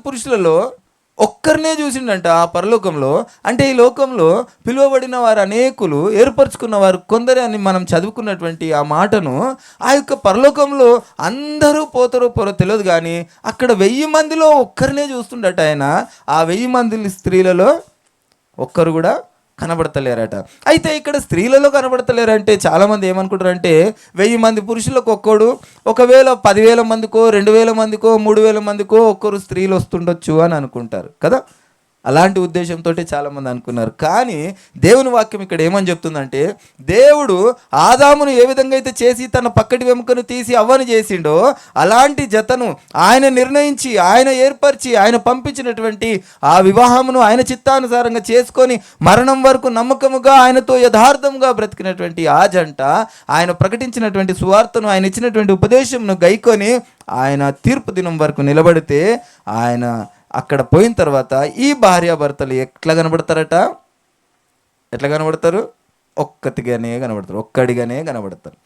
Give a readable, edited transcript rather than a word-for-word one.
పురుషులలో ఒక్కరినే చూసిండంట ఆ పరలోకంలో. అంటే ఈ లోకంలో పిలువబడిన వారు అనేకులు, ఏర్పరచుకున్న వారు కొందరే అని మనం చదువుకున్నటువంటి ఆ మాటను ఆ యొక్క పరలోకంలో అందరూ పోతారో పోరో తెలియదు, కానీ అక్కడ 1000 మందిలో ఒక్కరినే చూస్తుండట ఆయన. ఆ 1000 మంది స్త్రీలలో ఒక్కరు కూడా కనబడతలేరట. అయితే ఇక్కడ స్త్రీలలో కనబడతలేరంటే చాలామంది ఏమనుకుంటారంటే 1000 మంది పురుషులకు ఒక్కడు, ఒకవేళ 10,000 మందికో 2,000 మందికో 3,000 మందికో ఒక్కరు స్త్రీలు వస్తుండొచ్చు అని అనుకుంటారు కదా. అలాంటి ఉద్దేశంతో చాలామంది అనుకున్నారు. కానీ దేవుని వాక్యం ఇక్కడ ఏమని చెప్తుందంటే, దేవుడు ఆదామును ఏ విధంగా అయితే చేసి తన పక్కటి వెముకను తీసి అవ్వని చేసిండో అలాంటి జతను ఆయన నిర్ణయించి, ఆయన ఏర్పరిచి, ఆయన పంపించినటువంటి ఆ వివాహమును ఆయన చిత్తానుసారంగా చేసుకొని మరణం వరకు నమ్మకముగా ఆయనతో యథార్థంగా బ్రతికినటువంటి ఆ జంట ఆయన ప్రకటించినటువంటి సువార్తను, ఆయన ఇచ్చినటువంటి ఉపదేశంను గైకొని ఆయన తీర్పు దినం వరకు నిలబడితే, ఆయన అక్కడ పోయిన తర్వాత ఈ భార్యాభర్తలు ఎట్లా కనబడతారట? ఎట్లా కనబడతారు? ఒక్కటిగానే కనబడతారు, ఒక్కడిగానే కనబడతారు.